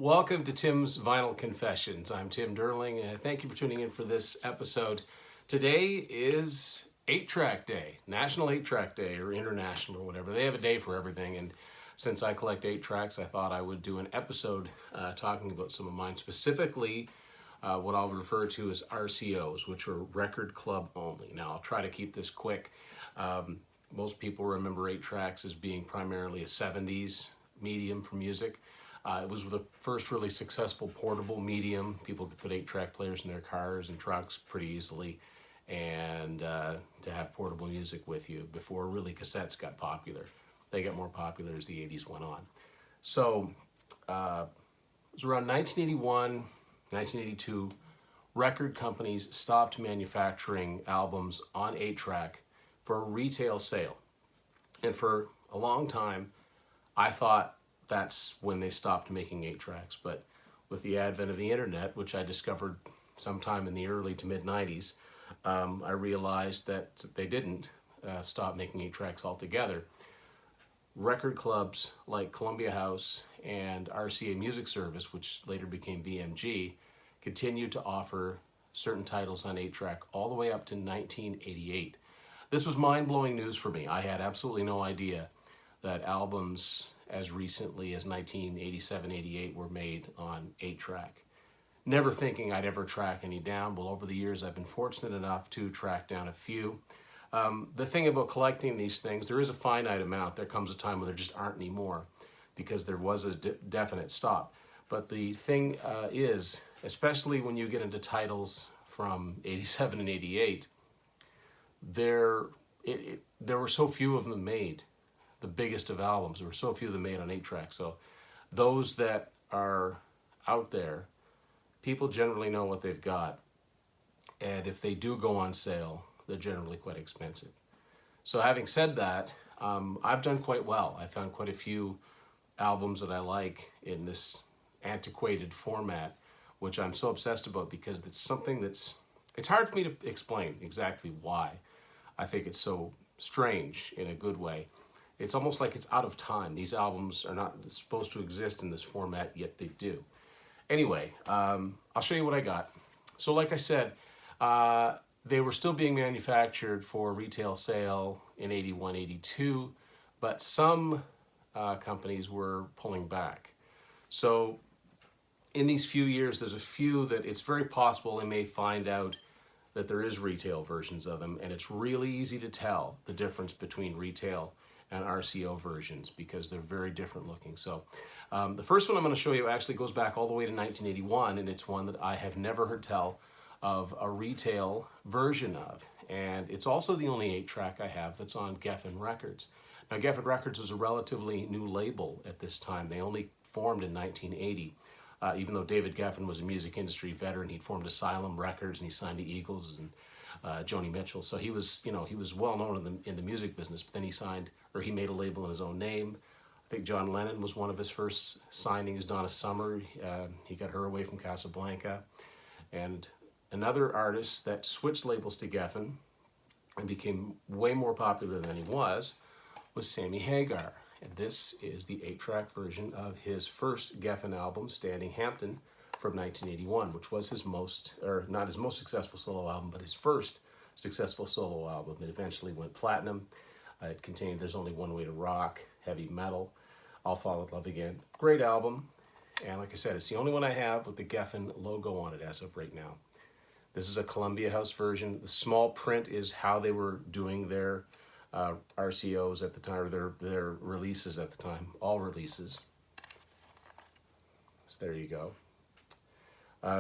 Welcome to Tim's Vinyl Confessions. I'm Tim Derling, and thank you for tuning in for this episode. Today is 8-Track Day, National 8-Track Day, or International, or whatever. They have a day for everything, and since I collect 8 tracks, I thought I would do an episode talking about some of mine, specifically what I'll refer to as RCOs, which are record club only. Now, I'll try to keep this quick. Most people remember 8 tracks as being primarily a 70s medium for music. It was the first really successful portable medium. People could put 8-track players in their cars and trucks pretty easily, and to have portable music with you before really cassettes got popular. They got more popular as the 80s went on. So it was around 1981, 1982, record companies stopped manufacturing albums on 8-track for retail sale. And for a long time, I thought that's when they stopped making 8 tracks. But with the advent of the internet, which I discovered sometime in the early to mid 90s, I realized that they didn't stop making 8 tracks altogether. Record clubs like Columbia House and RCA Music Service, which later became BMG, continued to offer certain titles on 8-track all the way up to 1988. This was mind-blowing news for me. I had absolutely no idea that albums as recently as 1987-88 were made on 8-track. Never thinking I'd ever track any down. Well, over the years, I've been fortunate enough to track down a few. The thing about collecting these things, there is a finite amount. There comes a time where there just aren't any more because there was a definite stop. But the thing is, especially when you get into titles from 87 and 88, there were so few of them made. The biggest of albums. There were so few of them made on 8-track. So those that are out there, people generally know what they've got. And if they do go on sale, they're generally quite expensive. So having said that, I've done quite well. I found quite a few albums that I like in this antiquated format, which I'm so obsessed about because it's something it's hard for me to explain exactly why. I think it's so strange in a good way. It's almost like it's out of time. These albums are not supposed to exist in this format, yet they do. Anyway, I'll show you what I got. So like I said, they were still being manufactured for retail sale in 81, 82, but some companies were pulling back. So in these few years, there's a few that it's very possible they may find out that there is retail versions of them, and it's really easy to tell the difference between retail and RCO versions because they're very different looking. So the first one I'm going to show you actually goes back all the way to 1981, and it's one that I have never heard tell of a retail version of. And it's also the only 8-track I have that's on Geffen Records. Now Geffen Records is a relatively new label at this time. They only formed in 1980. Even though David Geffen was a music industry veteran, he'd formed Asylum Records and he signed the Eagles and Joni Mitchell. So he was well known in the music business, but then he made a label in his own name. I think John Lennon was one of his first signings. Donna Summer, he got her away from Casablanca. And another artist that switched labels to Geffen and became way more popular than he was Sammy Hagar. And this is the 8-track version of his first Geffen album, Standing Hampton, from 1981, which was not his most successful solo album, but his first successful solo album. It eventually went platinum. It contained There's Only One Way to Rock, Heavy Metal, I'll Fall in Love Again. Great album. And like I said, it's the only one I have with the Geffen logo on it as of right now. This is a Columbia House version. The small print is how they were doing their RCOs at the time, or their releases at the time, all releases. So there you go.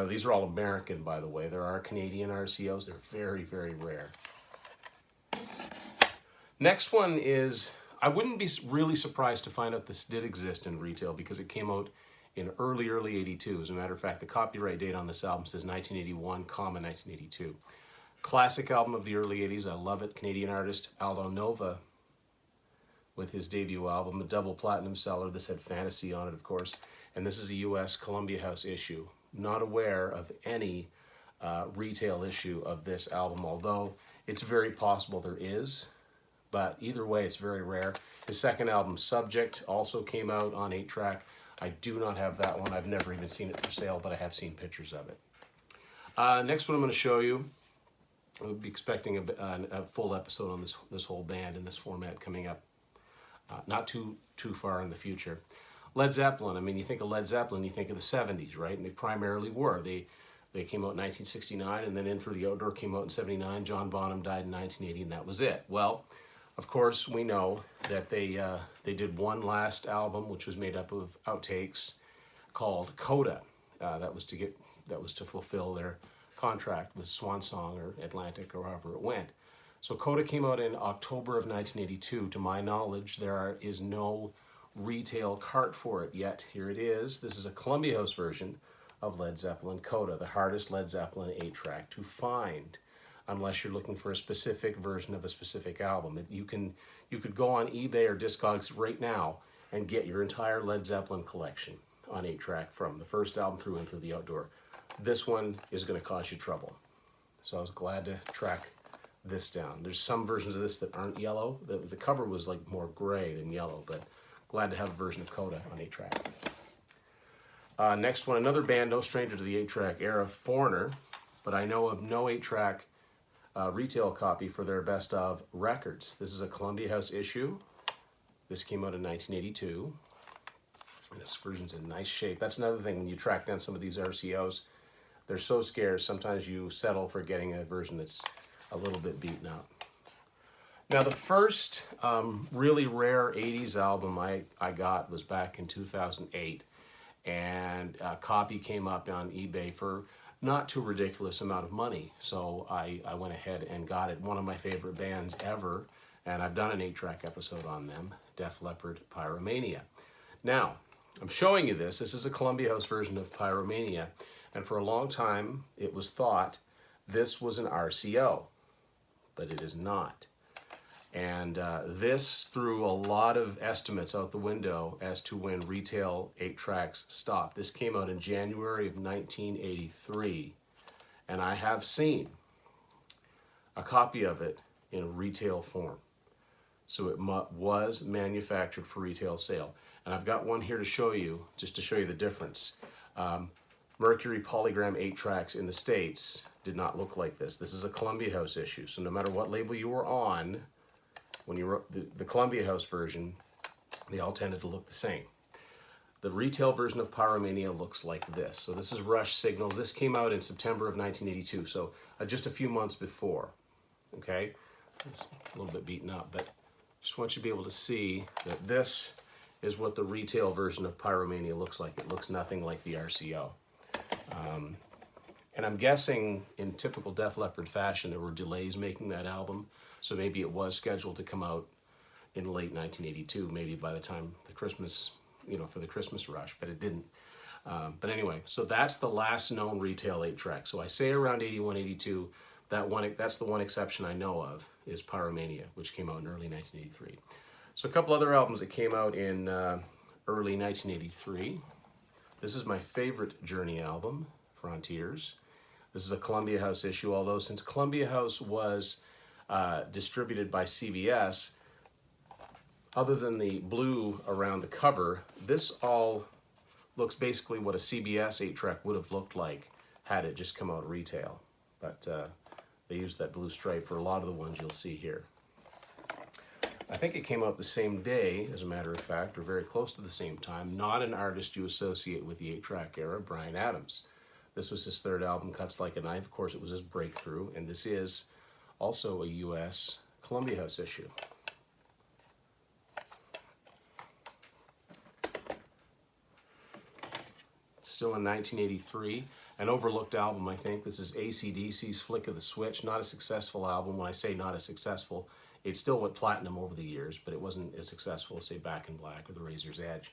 These are all American, by the way. There are Canadian RCOs. They're very, very rare. Next one is, I wouldn't be really surprised to find out this did exist in retail because it came out in early 82. As a matter of fact, the copyright date on this album says 1981, 1982. Classic album of the early 80s. I love it. Canadian artist Aldo Nova with his debut album, a double platinum seller. This had Fantasy on it, of course. And this is a U.S. Columbia House issue. Not aware of any retail issue of this album, although it's very possible there is. But either way, it's very rare. His second album, Subject, also came out on 8-track. I do not have that one. I've never even seen it for sale, but I have seen pictures of it. Next one I'm going to show you, we'll be expecting a full episode on this whole band in this format coming up, not too far in the future. Led Zeppelin. I mean, you think of Led Zeppelin, you think of the 70s, right? And they primarily were. They came out in 1969, and then In For The Outdoor came out in 79. John Bonham died in 1980, and that was it. Well, of course, we know that they did one last album, which was made up of outtakes, called Coda. That was to fulfill their contract with Swan Song or Atlantic or however it went. So Coda came out in October of 1982. To my knowledge, there is no retail cart for it yet. Here it is. This is a Columbia House version of Led Zeppelin Coda, the hardest Led Zeppelin 8-track to find, unless you're looking for a specific version of a specific album. You could go on eBay or Discogs right now and get your entire Led Zeppelin collection on 8-track from the first album through In For The Outdoor. This one is going to cause you trouble. So I was glad to track this down. There's some versions of this that aren't yellow. The cover was like more gray than yellow, but glad to have a version of Coda on 8-track. Next one, another band, no stranger to the 8-track era, Foreigner, but I know of no 8-track retail copy for their best of records. This is a Columbia House issue. This came out in 1982. This version's in nice shape. That's another thing when you track down some of these RCOs. They're so scarce, sometimes you settle for getting a version that's a little bit beaten up. Now the first really rare 80s album I got was back in 2008, and a copy came up on eBay for not too ridiculous amount of money. So I went ahead and got it. One of my favorite bands ever, and I've done an 8-track episode on them, Def Leppard, Pyromania. Now, I'm showing you this. This is a Columbia House version of Pyromania, and for a long time it was thought this was an RCO, but it is not. And this threw a lot of estimates out the window as to when retail 8-tracks stopped. This came out in January of 1983, and I have seen a copy of it in retail form. So it was manufactured for retail sale. And I've got one here to show you, just to show you the difference. Mercury Polygram 8-tracks in the States did not look like this. This is a Columbia House issue, so no matter what label you were on, when you wrote the Columbia House version, they all tended to look the same. The retail version of Pyromania looks like this. So this is Rush Signals. This came out in September of 1982, so just a few months before. Okay, it's a little bit beaten up, but just want you to be able to see that this is what the retail version of Pyromania looks like. It looks nothing like the RCO. And I'm guessing in typical Def Leppard fashion, there were delays making that album. So maybe it was scheduled to come out in late 1982, maybe by the time the Christmas, for the Christmas rush, but it didn't. But anyway, so that's the last known retail 8-track. So I say around 81, 82, that's the one exception I know of, is Pyromania, which came out in early 1983. So a couple other albums that came out in early 1983. This is my favorite Journey album, Frontiers. This is a Columbia House issue, although since Columbia House was distributed by CBS, other than the blue around the cover, this all looks basically what a CBS 8-track would have looked like had it just come out retail. But they used that blue stripe for a lot of the ones you'll see here. I think it came out the same day, as a matter of fact, or very close to the same time. Not an artist you associate with the 8-track era, Bryan Adams. This was his third album, Cuts Like a Knife. Of course, it was his breakthrough, and this is also a U.S. Columbia House issue. Still in 1983, an overlooked album, I think. This is AC/DC's Flick of the Switch. Not a successful album. When I say not as successful, it still went platinum over the years, but it wasn't as successful as, say, Back in Black or The Razor's Edge.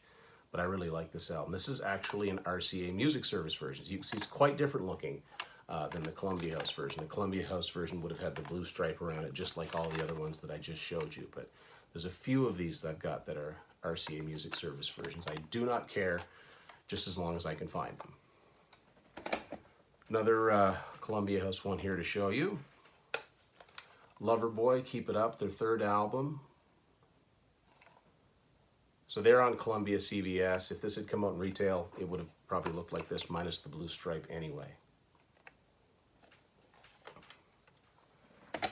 But I really like this album. This is actually an RCA Music Service version. You can see it's quite different looking than the Columbia House version. The Columbia House version would have had the blue stripe around it, just like all the other ones that I just showed you. But there's a few of these that I've got that are RCA Music Service versions. I do not care, just as long as I can find them. Another Columbia House one here to show you. Loverboy, Keep It Up, their third album. So they're on Columbia CBS. If this had come out in retail, it would have probably looked like this minus the blue stripe anyway.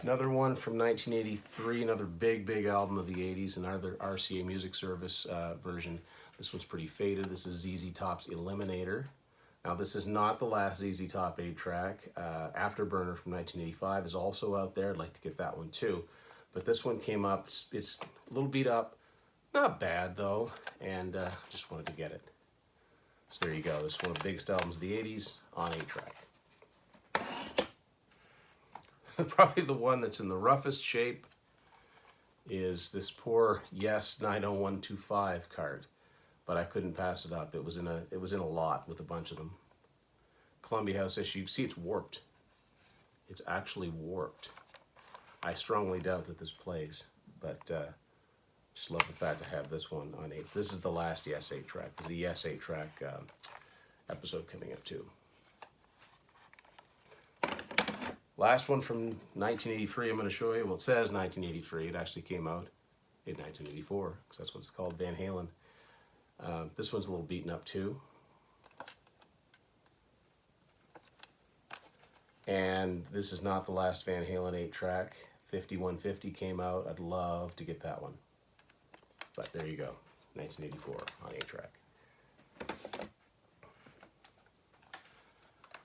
Another one from 1983, another big album of the 80s, another RCA Music Service version. This one's pretty faded. This is ZZ Top's Eliminator. Now this is not the last ZZ Top 8-track. Afterburner from 1985 is also out there. I'd like to get that one too. But this one came up, it's a little beat up. Not bad though, and just wanted to get it. So there you go. This is one of the biggest albums of the 80s on 8-track. Probably the one that's in the roughest shape is this poor Yes 90125 card, but I couldn't pass it up. It was in a lot with a bunch of them. Columbia House issue. You see, it's warped. It's actually warped. I strongly doubt that this plays, but just love the fact to have this one on 8. This is the last Yes 8-track. There's the Yes 8-track episode coming up too. Last one from 1983 I'm going to show you. Well, it says 1983. It actually came out in 1984, because that's what it's called, Van Halen. This one's a little beaten up too. And this is not the last Van Halen 8-track. 5150 came out. I'd love to get that one. But there you go, 1984 on 8-track.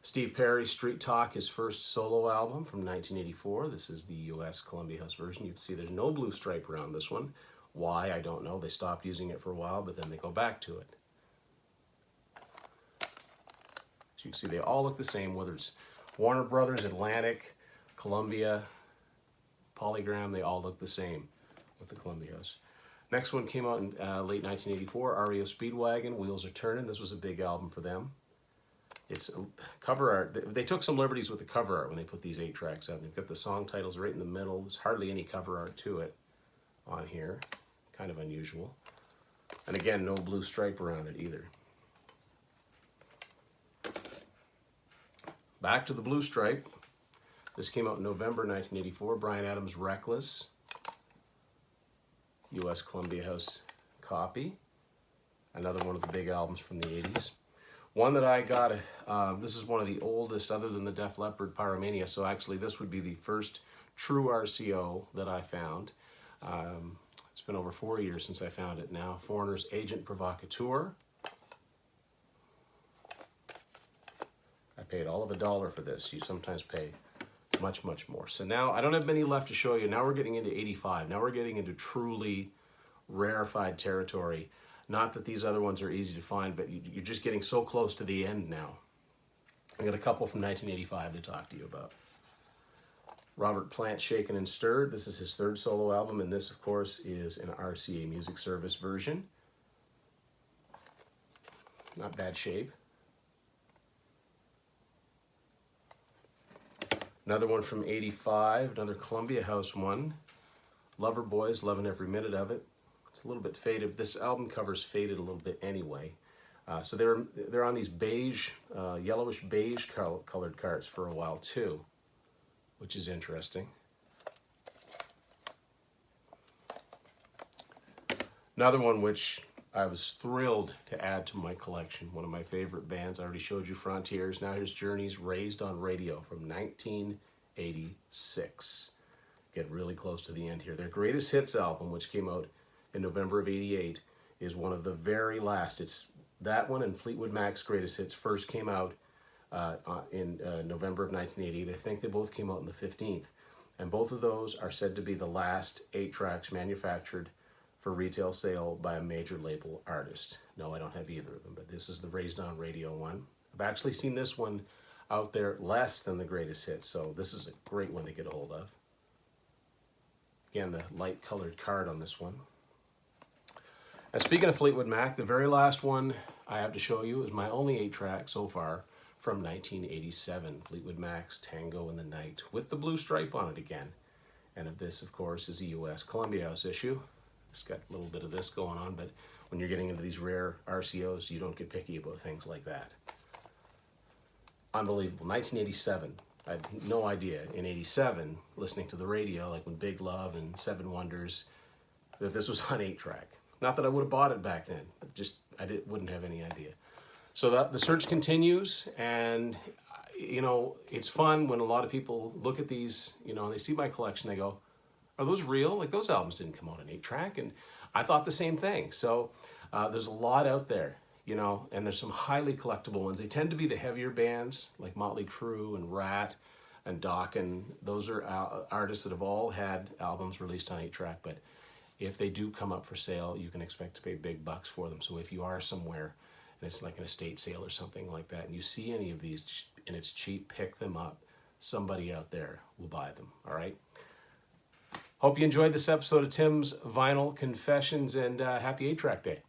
Steve Perry, Street Talk, his first solo album from 1984. This is the US Columbia House version. You can see there's no blue stripe around this one. Why, I don't know. They stopped using it for a while, but then they go back to it. So you can see they all look the same, whether it's Warner Brothers, Atlantic, Columbia, Polygram, they all look the same with the Columbia House. Next one came out in late 1984, REO Speedwagon, Wheels Are Turning. This was a big album for them. It's cover art. They took some liberties with the cover art when they put these 8-tracks out. They've got the song titles right in the middle. There's hardly any cover art to it on here. Kind of unusual. And again, no blue stripe around it either. Back to the blue stripe. This came out in November 1984. Bryan Adams' Reckless. US Columbia House copy. Another one of the big albums from the 80s. One that I got, this is one of the oldest other than the Def Leppard Pyromania, so actually this would be the first true RCO that I found. It's been over 4 years since I found it now. Foreigner's Agent Provocateur. I paid all of $1 for this. You sometimes pay much more. So now, I don't have many left to show you. Now we're getting into 85. Now we're getting into truly rarefied territory. Not that these other ones are easy to find, but you're just getting so close to the end now. I got a couple from 1985 to talk to you about. Robert Plant, Shaken and Stirred. This is his third solo album, and this, of course, is an RCA Music Service version. Not bad shape. Another one from 85, another Columbia House one. Lover Boys, loving every minute of it. It's a little bit faded. This album cover's faded a little bit anyway. So they're on these beige, yellowish beige colored cards for a while too, which is interesting. Another one which I was thrilled to add to my collection. One of my favorite bands. I already showed you Frontiers. Now here's Journey's Raised on Radio from 1986. Get really close to the end here. Their greatest hits album, which came out in November of 88, is one of the very last. It's that one and Fleetwood Mac's greatest hits first came out in November of 1988. I think they both came out on the 15th. And both of those are said to be the last 8 tracks manufactured for retail sale by a major label artist. No, I don't have either of them, but this is the Raised on Radio one. I've actually seen this one out there less than the greatest hits, so this is a great one to get a hold of. Again, the light colored card on this one. And speaking of Fleetwood Mac, the very last one I have to show you is my only 8-track so far from 1987. Fleetwood Mac's Tango in the Night with the blue stripe on it again. And this, of course, is a US Columbia House issue. It's got a little bit of this going on, but when you're getting into these rare RCOs, you don't get picky about things like that. Unbelievable. 1987. I had no idea in 87, listening to the radio, like when Big Love and Seven Wonders, that this was on 8-track. Not that I would have bought it back then, but just wouldn't have any idea. So the search continues, and you know, it's fun when a lot of people look at these, you know, and they see my collection, they go, are those real? Like, those albums didn't come out on 8-track, and I thought the same thing. So there's a lot out there, you know, and there's some highly collectible ones. They tend to be the heavier bands like Motley Crue and Rat and Dokken. Those are artists that have all had albums released on 8-track, but if they do come up for sale, you can expect to pay big bucks for them. So if you are somewhere and it's like an estate sale or something like that, and you see any of these and it's cheap, pick them up. Somebody out there will buy them, all right? Hope you enjoyed this episode of Tim's Vinyl Confessions, and happy 8-track day.